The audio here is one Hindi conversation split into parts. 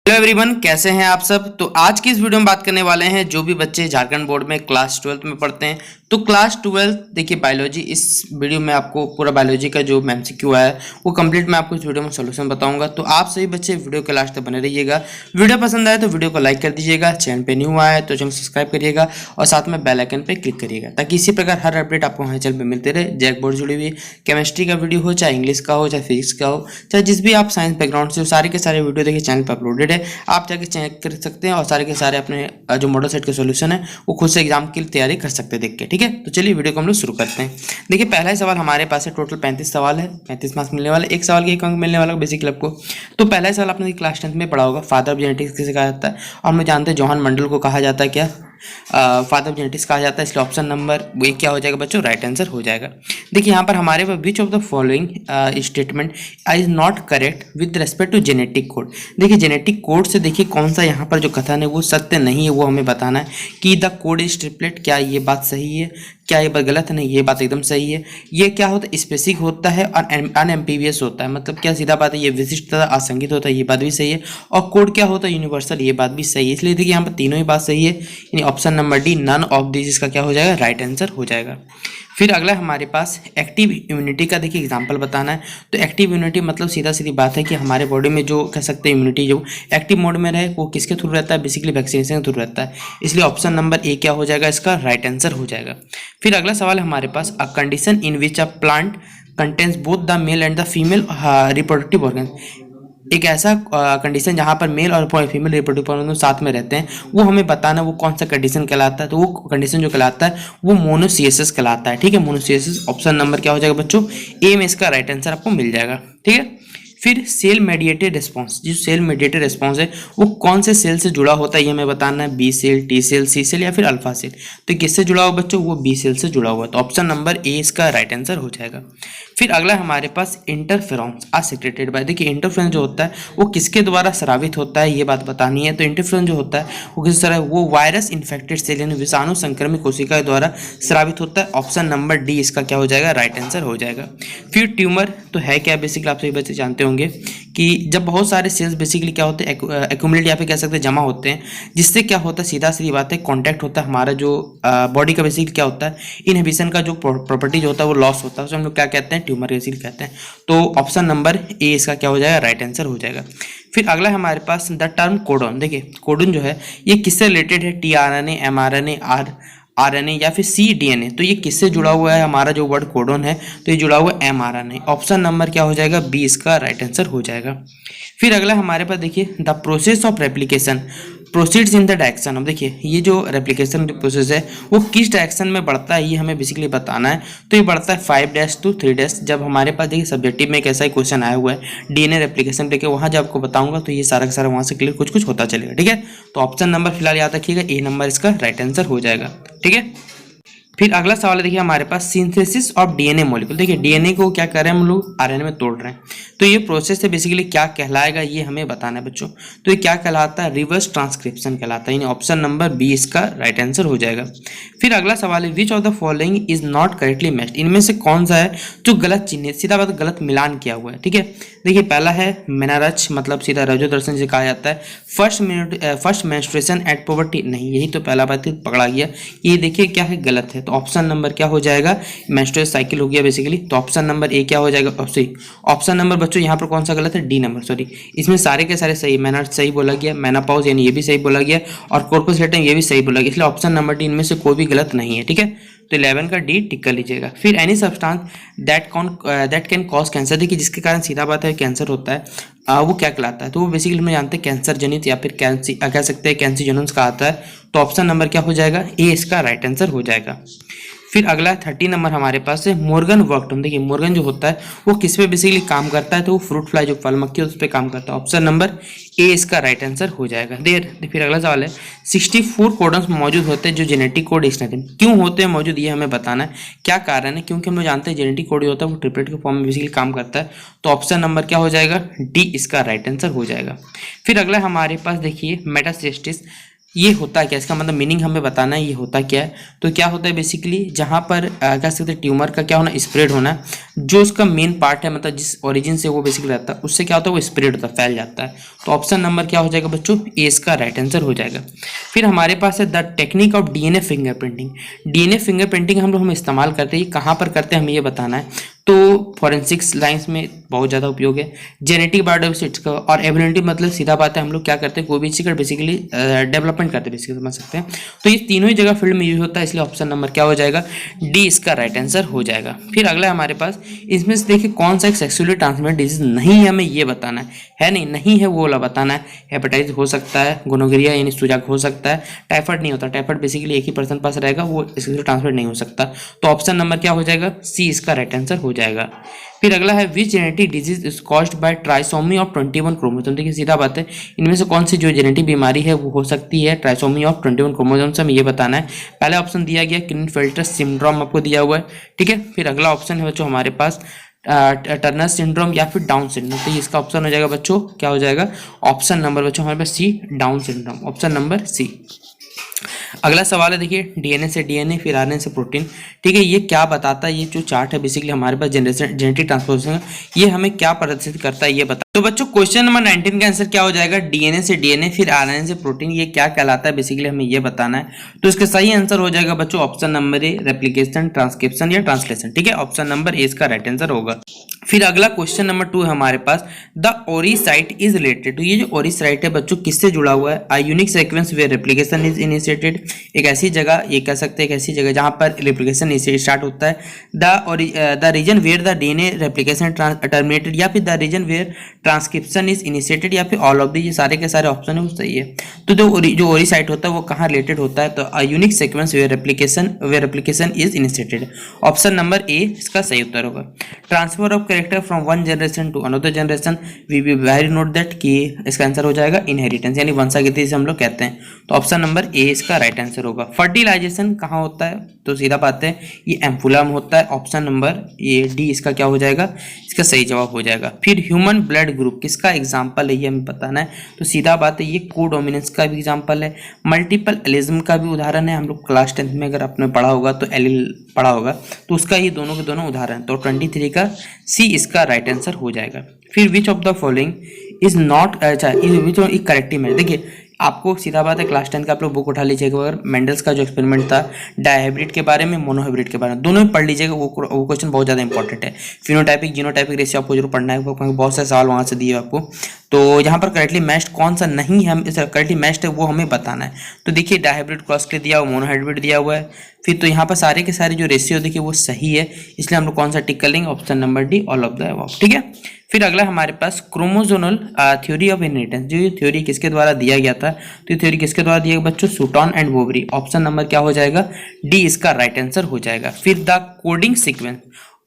हेलो एवरीवन, कैसे हैं आप सब। तो आज की इस वीडियो में बात करने वाले हैं जो भी बच्चे झारखंड बोर्ड में क्लास 12th में पढ़ते हैं। तो क्लास 12 देखिए बायोलॉजी, इस वीडियो में आपको पूरा बायोलॉजी का जो एमसीक्यू है वो कंप्लीट मैं आपको इस वीडियो में सोल्यूशन बताऊंगा। तो आप सभी बच्चे वीडियो के लास्ट तक बने रहिएगा। वीडियो पसंद आए तो वीडियो को लाइक कर दीजिएगा, चैनल पे न्यू आया है तो चैनल सब्सक्राइब करिएगा और साथ में बेल आइकन पे क्लिक करिएगा ताकि इसी प्रकार हर अपडेट आपको हमारे चैनल पर मिलते रहे। जैक बोर्ड जुड़ी हुई केमिस्ट्री का वीडियो हो, चाहे इंग्लिश का हो, चाहे फिजिक्स का हो, चाहे जिस भी आप साइंस बैकग्राउंड से, सारे के सारे वीडियो देखिए चैनल पर अपलोडेड है, आप जाके चेक कर सकते हैं और सारे के सारे अपने जो मॉडल सेट के सॉल्यूशन है वो खुद से एग्जाम की तैयारी कर सकते हैं देख के। ठीक है, तो चलिए वीडियो को हम लोग शुरू करते हैं। देखिए पहला ही सवाल हमारे पास है, टोटल 35 सवाल है, 35 मार्क्स मिलने वाले, एक सवाल के 1 अंक मिलने वाला बेसिकली आपको। तो पहला ही सवाल आपने क्लास 10th में पढ़ा होगा, फादर ऑफ जेनेटिक्स किसे कहा जाता है। और हम जानते हैं जॉन मंडल को कहा जाता है क्या, फादर ऑफ जेनेटिक्स कहा जाता है। इसलिए ऑप्शन नंबर वो क्या हो जाएगा बच्चों, राइट आंसर हो जाएगा। देखिए यहाँ पर हमारे पास which of the following statement is not correct with respect to genetic code. देखिए जेनेटिक कोड से देखिए कौन सा यहाँ पर जो कथन है वो सत्य नहीं है, वो हमें बताना है कि द कोड इज ट्रिपलेट, क्या ये बात सही है, क्या ये बात गलत नहीं, ये बात एकदम सही है। ये क्या होता है, स्पेसिफिक होता है और अनएम्फीबियस होता है, मतलब क्या सीधा बात है, ये विशिष्ट तथा असंगत होता है, ये बात भी सही है। और कोड क्या होता है, यूनिवर्सल, ये बात भी सही है। इसलिए देखिए यहाँ पर तीनों ही बात सही है, यानी option number D none of this इसका क्या हो जाएगा, राइट आंसर हो जाएगा। फिर अगला हमारे पास एक्टिव इम्यूनिटी का देखिए एग्जांपल बताना है। तो एक्टिव इम्यूनिटी मतलब सीधा सीधी बात है कि हमारे बॉडी में जो कह सकते हैं इम्यूनिटी जो एक्टिव मोड में रहे वो किसके थ्रू रहता है, बेसिकली वैक्सीनेशन के थ्रू रहता है। इसलिए ऑप्शन नंबर ए क्या हो जाएगा, इसका राइट आंसर हो जाएगा। फिर अगला सवाल है हमारे पास, a condition in which a plant contains both the male and the female reproductive organ. एक ऐसा कंडीशन जहाँ पर मेल और फीमेल रिप्रोडक्टिव ऑर्गन साथ में रहते हैं, वो हमें बताना वो कौन सा कंडीशन कहलाता है। तो वो कंडीशन जो कहलाता है वो मोनोसिएसिस कहलाता है। ठीक है, मोनोसिएसिस ऑप्शन नंबर क्या हो जाएगा बच्चों, ए में इसका राइट आंसर आपको मिल जाएगा। ठीक है, फिर सेल मेडिएटेड रिस्पॉन्स, जो सेल मेडिएटेड रिस्पॉन्स है वो कौन से सेल से जुड़ा होता है ये हमें बताना है, बी सेल, टी सेल, सी सेल या फिर अल्फा सेल। तो किससे जुड़ा हुआ बच्चों, वो बी सेल से जुड़ा हुआ है। तो ऑप्शन नंबर ए इसका राइट आंसर हो जाएगा। फिर अगला हमारे पास इंटरफेरॉन्स आर सेक्रेटेड बाय, देखिए इंटरफेरॉन्स जो होता है वो किसके द्वारा स्रावित होता है ये बात बतानी है। तो इंटरफेरॉन्स जो होता है वो किस तरह, वो वायरस इन्फेक्टेड सेल यानी विषाणु संक्रमित कोशिका के द्वारा स्रावित होता है। ऑप्शन नंबर डी इसका क्या हो जाएगा, राइट आंसर हो जाएगा। फिर ट्यूमर तो है क्या, बेसिकली आप सभी बच्चे जानते होंगे कि जब बहुत सारे सेल्स बेसिकली क्या होते हैं, एक्यूमुलेट या फिर कह सकते हैं जमा होते हैं, जिससे क्या होता है, सीधा सीधी बात है, कॉन्टैक्ट होता है हमारा जो बॉडी का बेसिकली क्या होता है, इनहिबिशन का जो प्रॉपर्टीज होता है वो लॉस होता है, तो हम लोग क्या कहते हैं, ट्यूमर बेसिकली कहते हैं। तो ऑप्शन नंबर ए इसका क्या हो जाएगा, राइट आंसर हो जाएगा। फिर अगला हमारे पास द टर्म कोडोन, देखिए कोडोन जो है ये किससे रिलेटेड है, टीआरएनए, एमआरएनए, आरएनए या फिर सीडीएनए। तो ये किससे जुड़ा हुआ है, हमारा जो वर्ड कोडोन है तो ये जुड़ा हुआ है एमआरएनए। ऑप्शन नंबर क्या हो जाएगा, बी इसका राइट आंसर हो जाएगा। फिर अगला हमारे पास देखिए the process of replication proceeds in the direction of, देखिए ये जो रेप्लिकेशन प्रोसेस है वो किस डायरेक्शन में बढ़ता है ये हमें बेसिकली बताना है। तो ये बढ़ता है 5' to 3'। जब हमारे पास देखिए सब्जेक्टिव में एक ऐसा ही क्वेश्चन आया हुआ है डीएनए रेप्लिकेशन पे, वहाँ जब आपको बताऊंगा तो ये सारा का सारा वहाँ से क्लियर कुछ कुछ होता चलेगा। ठीक है, तो ऑप्शन नंबर फिलहाल याद रखिएगा, ए नंबर इसका राइट आंसर हो जाएगा। ठीक है, फिर अगला सवाल है देखिए हमारे पास सिंथेसिस ऑफ डीएनए मॉलिक्यूल। देखिए डीएनए को क्या कर रहे हैं हम लोग, आरएनए में तोड़ रहे हैं। तो ये प्रोसेस है बेसिकली क्या कहलाएगा ये हमें बताना है बच्चों। तो ये क्या कहलाता है, रिवर्स ट्रांसक्रिप्शन कहलाता है, यानी ऑप्शन नंबर बी इसका राइट आंसर हो जाएगा। फिर अगला सवाल है विच of the following is not correctly matched, इनमें से कौन सा है जो गलत चिन्हित, सीधा बात गलत मिलान किया हुआ है। ठीक है, देखिए पहला है मेनारच, मतलब सीधा रजो दर्शन से कहा जाता है। फर्स्ट मेंस्ट्रुएशन एट पुबर्टी, नहीं यही तो पहला बात पकड़ा गया, ये देखिए क्या है, गलत है। तो ऑप्शन नंबर क्या हो जाएगा, मेंस्ट्रुअल साइकिल हो गया बेसिकली। तो ऑप्शन नंबर ए क्या हो जाएगा, ऑप्शन नंबर बच्चों यहाँ पर कौन सा गलत है, डी नंबर, सॉरी इसमें सारे के सारे सही, मेनार्च सही बोला गया, मेनापॉज यानी ये भी सही बोला गया, और कॉर्पस लूटेम ये भी सही बोला गया, इसलिए ऑप्शन नंबर डी इनमें से कोई भी गलत नहीं है। ठीक है, तो 11 का डी टिक कर लीजिएगा। फिर any substance that can cause cancer, देखिए जिसके कारण सीधा बात है कैंसर होता है, वो क्या कहलाता है। तो वो बेसिकली हम जानते हैं कैंसर जनित या फिर कह सकते हैं कैंसिजोनेंस का आता है। तो ऑप्शन नंबर क्या हो जाएगा, ए इसका राइट आंसर हो जाएगा। फिर अगला 30 नंबर हमारे पास है मोर्गन वर्कडम। देखिए मोर्गन जो होता है वो किस पे बेसिकली काम करता है, तो वो फ्रूट फ्लाई जो फल मक्खी है उस पर काम करता है। ऑप्शन नंबर ए इसका राइट आंसर हो जाएगा। फिर अगला सवाल है 64 कोडन्स मौजूद होते हैं जो जेनेटिक कोड स्ट्रेंथ, क्यों होते हैं मौजूद ये हमें बताना है, क्या कारण है। क्योंकि हम लोग जानते हैं जेनेटिक कोड जो होता है वो ट्रिपलेट के फॉर्म में बेसिकली काम करता है। तो ऑप्शन नंबर क्या हो जाएगा, डी इसका राइट आंसर हो जाएगा। फिर अगला हमारे पास देखिए मेटासिस्टिस ये होता क्या है, इसका मतलब मीनिंग हमें बताना है ये होता क्या है। तो क्या होता है बेसिकली, जहाँ पर कह सकते हैं ट्यूमर का क्या होना, स्प्रेड होना, जो उसका मेन पार्ट है, मतलब जिस ओरिजिन से वो बेसिकली रहता है उससे क्या होता है वो स्प्रेड होता है, फैल जाता है। तो ऑप्शन नंबर क्या हो जाएगा बच्चों, ए इसका राइट आंसर हो जाएगा। फिर हमारे पास है the technique of DNA fingerprinting. DNA fingerprinting हम इस्तेमाल करते हैं, कहाँ पर करते हैं हमें ये बताना है। तो फॉरेंसिक्स लाइंस में बहुत ज़्यादा उपयोग है, जेनेटिक बायोडाइवर्सिटी का, और एबिलिटी मतलब सीधा बात है हम लोग क्या करते हैं कोई भी चीज़ का बेसिकली डेवलपमेंट करते हैं, बेसिकली समझ सकते हैं। तो ये तीनों ही जगह फील्ड में यूज होता है, इसलिए ऑप्शन नंबर क्या हो जाएगा, डी इसका राइट आंसर हो जाएगा। फिर अगला है हमारे पास, इसमें से देखिए कौन सा एक सेक्सुअली ट्रांसमिटेड डिजीज नहीं है, हमें ये बताना है नहीं, नहीं है वो वाला बताना है। हेपेटाइटिस हो सकता है, गोनोगोरिया यानी सुजाक हो सकता है, टाइफाइड नहीं होता, टाइफाइड बेसिकली एक ही पर्सन पास रहेगा, वो सेक्सुअली ट्रांसमिटेड नहीं हो सकता। तो ऑप्शन नंबर क्या हो जाएगा, सी इसका राइट आंसर हो जाएगा। फिर अगला है which genetic disease is caused by trisomy of 21 chromosome. देखिए सीधा बात है, इनमें से कौन सी जो जेनेटिक बीमारी है वो हो सकती है ट्राइसोमी ऑफ 21 क्रोमोसोम से, हमें ये बताना है। पहला ऑप्शन दिया गया क्लिनफेल्टर सिंड्रोम आपको दिया हुआ है, ठीक है। फिर अगला ऑप्शन है बच्चों हमारे पास टर्नर सिंड्रोम या फिर डाउन सिंड्रोम। तो इसका ऑप्शन हो जाएगा बच्चों, क्या हो जाएगा, ऑप्शन नंबर बच्चों हमारे पास C, down syndrome, option number C. अगला सवाल है देखिए, डीएनए से डीएनए फिर आरएनए से प्रोटीन, ठीक है। ये क्या बताता है, ये जो चार्ट है बेसिकली हमारे पास जनरेशन जेनेटिक ट्रांसपोर्टेशन, ये हमें क्या प्रदर्शित करता है ये बता। तो बच्चों क्वेश्चन नंबर 19 का आंसर क्या हो जाएगा, डीएनए से डीएनए फिर आरएनए से प्रोटीन, ये क्या कहलाता है बेसिकली हमें ये बताना है। तो इसका सही आंसर हो जाएगा बच्चों ऑप्शन नंबर ए, रेप्लिकेशन, ट्रांसक्रिप्शन या ट्रांसलेशन, ठीक है। ऑप्शन नंबर ए इसका राइट आंसर होगा। फिर अगला क्वेश्चन नंबर 2 है हमारे पास, द ओरिसाइट इज रिलेटेड। तो ये जो ओरिसाइट है बच्चों किससे जुड़ा हुआ है, a unique sequence where replication is initiated, एक ऐसी जगह, ये कह सकते हैं एक ऐसी जगह जहां पर रेप्लिकेशन स्टार्ट होता है। The region where the DNA replication terminated, या फिर the region where transcription is initiated, या फिर ऑल ऑफ दी, ये सारे के सारे ऑप्शन है वो सही है। तो जो ओरिसाइट होता है वो कहाँ रिलेटेड होता है, तो a unique sequence where replication is initiated, option number A इसका सही उत्तर होगा। Transfer of character from one generation to another generation, we be very note that कि इसका आंसर हो जाएगा इनहेरिटेंस यानी वंशागति से हम लोग कहते हैं। तो ऑप्शन नंबर ए इसका राइट आंसर होगा। फर्टिलाइजेशन कहाँ होता है, तो सीधा बात है ये एम्पुला में होता है, ऑप्शन नंबर ये डी इसका क्या हो जाएगा, इसका सही जवाब हो जाएगा। फिर ह्यूमन ब्लड ग्रुप किसका एग्जाम्पल है ये हमें बताना है। तो सीधा बात है ये कोडोमिनेंस का भी एग्जाम्पल है, मल्टीपल एलिज्म का भी उदाहरण है। हम लोग क्लास 10th में अगर आपने पढ़ा होगा तो एलिल पढ़ा होगा, तो उसका ही दोनों के दोनों उदाहरण। तो 23 का सी इसका राइट आंसर हो जाएगा। फिर विच of the following is not, अच्छा विच ऑफ करेक्टिव है। देखिए आपको सीधा बात है क्लास 10 का आप लोग बुक उठा लीजिएगा, अगर मेंडल्स का जो एक्सपेरिमेंट था डायहाइब्रिड के बारे में, मोनोहाइब्रिड के बारे में, दोनों में पढ़ लीजिएगा, वो क्वेश्चन बहुत ज़्यादा इंपॉर्टेंट है। फिनोटाइपिक जीनोटाइपिक रेशियो आपको जरूर पढ़ना है, बहुत सारे सवाल वहाँ से दिए आपको। तो यहाँ पर करेक्टली मैच्ड कौन सा नहीं है, करेक्टली मैच्ड है वो हमें बताना है। तो देखिए डायहाइब्रिड क्रॉस के दिया हुआ, मोनोहाइब्रिड दिया हुआ है। फिर तो यहाँ पर सारे के सारे जो रेशियो देखिए वो सही है, इसलिए हम लोग कौन सा टिक कर लेंगे, option number D, all of the above, ठीक है। फिर अगला हमारे पास क्रोमोजोनल थ्योरी ऑफ इनहेरिटेंस, जो ये थ्योरी किसके द्वारा दिया गया था, तो ये थ्योरी किसके द्वारा दिया गया बच्चों, सूटॉन एंड बोवरी, ऑप्शन नंबर क्या हो जाएगा, डी इसका राइट आंसर हो जाएगा। फिर द कोडिंग सीक्वेंस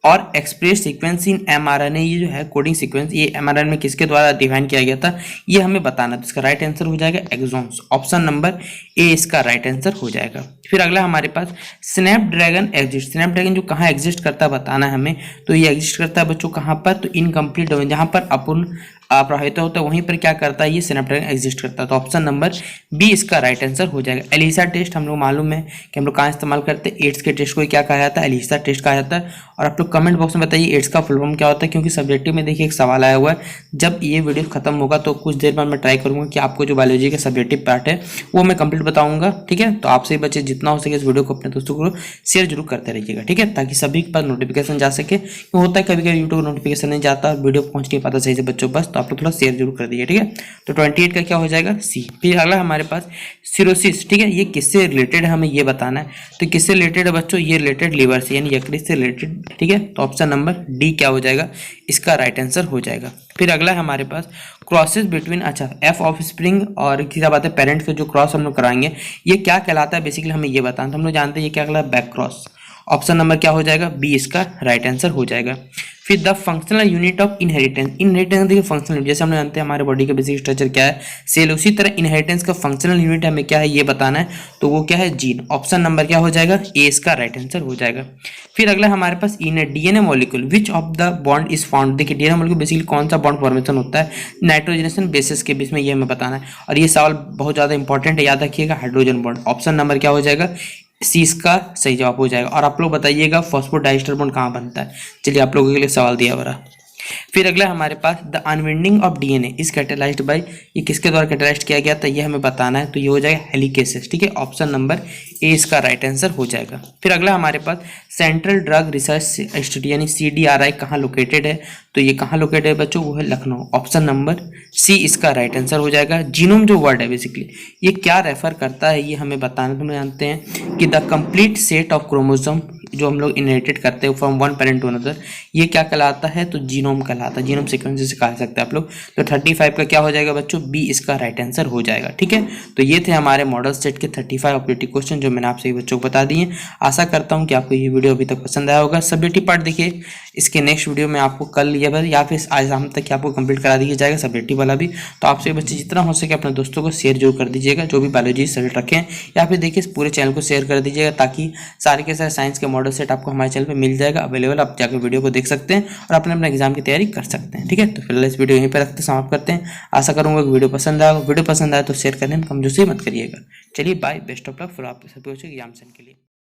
और एक्सप्रेस सीक्वेंस इन एमआरएनए, ये जो है कोडिंग सीक्वेंस, ये एमआरएनए में किसके द्वारा डिफाइन किया गया था, ये हमें बताना है। तो इसका राइट आंसर हो जाएगा एक्सॉन्स, ऑप्शन नंबर ए इसका राइट आंसर हो जाएगा। फिर अगला हमारे पास स्नैपड्रैगन एग्जिस्ट, स्नैपड्रैगन जो कहाँ एग्जिस्ट करता है बताना है हमें। तो ये एग्जिस्ट करता है बच्चों कहाँ पर, तो इनकम्प्लीट डोमेन, जहाँ पर अपूर्ण प्रभावित होता है वहीं पर क्या करता है, ये स्नैपड्रैगन एग्जिस्ट करता है। तो ऑप्शन नंबर बी इसका राइट आंसर हो जाएगा। एलिसा टेस्ट हम लोग मालूम है कि हम लोग कहाँ इस्तेमाल करते हैं, एड्स के टेस्ट को क्या कहा जाता है, एलिसा टेस्ट कहा जाता है। और आप लोग कमेंट बॉक्स में बताइए एड्स का फुल फॉर्म क्या होता है, क्योंकि सब्जेक्टिव में देखिए एक सवाल आया हुआ है। जब ये वीडियो खत्म होगा तो कुछ देर बाद मैं ट्राई करूंगा कि आपको जो बायोलॉजी का सब्जेक्टिव पार्ट है वो मैं कंप्लीट बताऊंगा, ठीक है। तो आपसे बच्चे जितना हो सके इस वीडियो को अपने दोस्तों को शेयर जरूर करते रहिएगा, ठीक है, ताकि सभी के पास नोटिफिकेशन जा सके। होता है कभी कभी यूट्यूब नोटिफिकेशन नहीं जाता, वीडियो पहुंच नहीं पाता सही से बच्चों बस, तो आप लोग थोड़ा शेयर जरूर कर दीजिए, ठीक है। तो 28 का क्या हो जाएगा, सी। फिर अगला हमारे पास सिरोसिस, ठीक है, ये किससे रिलेटेड है हमें ये बताना है। तो किससे रिलेटेड है बच्चों, ये रिलेटेड लीवर से यानी यकृत से रिलेटेड, ठीक है। तो ऑप्शन नंबर डी क्या हो जाएगा, इसका राइट आंसर हो जाएगा। फिर अगला है हमारे पास क्रॉसेस बिटवीन, अच्छा एफ ऑफ स्प्रिंग और किसी बात है पेरेंट के जो क्रॉस हम लोग कराएंगे, ये क्या कहलाता है बेसिकली हमें ये बताना। तो हम लोग जानते हैं ये क्या कहलाता है, बैक क्रॉस। ऑप्शन नंबर क्या हो जाएगा, बी इसका राइट आंसर हो जाएगा। फिर the functional unit of inheritance, inheritance देखिए फंक्शनल यूनिट, जैसे हम जानते हैं हमारे बॉडी का बेसिक स्ट्रक्चर क्या है, सेल, उसी तरह इनहेरिटेंस का फंक्शनल यूनिट हमें क्या है ये बताना है, तो वो क्या है, जीन। ऑप्शन नंबर क्या हो जाएगा, ए इसका राइट आंसर हो जाएगा। फिर अगला हमारे पास in DNA molecule which of the bond is found, देखिए डीएनए मॉलिक्यूल बेसिकली कौन सा बॉन्ड फॉर्मेशन होता है नाइट्रोजनेशन बेसिस के बीच में, ये हमें बताना है। और ये सवाल बहुत ज्यादा इंपॉर्टेंट है, याद रखिएगा, हाइड्रोजन बॉन्ड। ऑप्शन नंबर क्या हो जाएगा, सी इसका सही जवाब हो जाएगा। और आप लोग बताइएगा फॉस्फोडाइस्टर बॉन्ड कहाँ बनता है। चलिए आप लोगों के लिए सवाल दिया बरा। फिर अगला हमारे पास the unwinding of DNA is catalysed by, ये किसके द्वारा कैटेलाइज्ड किया गया था ये हमें बताना है, तो ये हो जाएगा हेलिकेसेस। ठीक है, ऑप्शन नंबर ए इसका राइट आंसर हो जाएगा। फिर अगला हमारे पास सेंट्रल ड्रग रिसर्च इंस्टीट्यूट यानी CDRI कहाँ लोकेटेड है, तो ये कहाँ लोकेटेड है बच्चों, वो है लखनऊ। ऑप्शन नंबर सी इसका राइट आंसर हो जाएगा। जीनोम जो वर्ड है बेसिकली ये क्या रेफर करता है ये हमें बताना, तो हम जानते हैं कि the complete set of chromosome जो हम लोग इनहेरिटेड करते हैं from one parent to another, ये क्या कहलाता है, तो जीनोम कहलाता है। जीनोम सीक्वेंस से कह सकते हैं आप लोग। तो 35 का क्या हो जाएगा बच्चों, बी इसका राइट आंसर हो जाएगा। ठीक है, तो ये थे हमारे मॉडल सेट के 35 ऑब्जेक्टिव क्वेश्चन जो मैंने आपसे बच्चों को बता दिए। आशा करता हूँ कि आपको ये वीडियो अभी तक पसंद आया होगा। सब्जेक्टिव पार्ट देखिए, इसके नेक्स्ट वीडियो में आपको कल या फिर आज शाम तक आपको कंप्लीट करा दिया जाएगा सब्जेक्टिव वाला भी। तो आपसे बच्चे जितना हो सके अपने दोस्तों को शेयर जरूर कर दीजिएगा जो भी बायोलॉजी सब्जेक्ट रखें, या फिर देखिए पूरे चैनल को शेयर कर दीजिएगा ताकि सारे के सारे साइंस के मॉडल सेट आपको हमारे चैनल पे मिल जाएगा अवेलेबल। आप जाकर वीडियो को देख सकते हैं और अपने अपने एग्जाम की तैयारी कर सकते हैं। ठीक है, तो फिलहाल इस वीडियो यहीं पे रखते समाप्त करते हैं। आशा करूंगा कि वीडियो पसंद आया। वीडियो पसंद आया तो शेयर करने में कमजोरी मत करिएगा। चलिए bye, best of luck for आप सभी एग्जाम के लिए।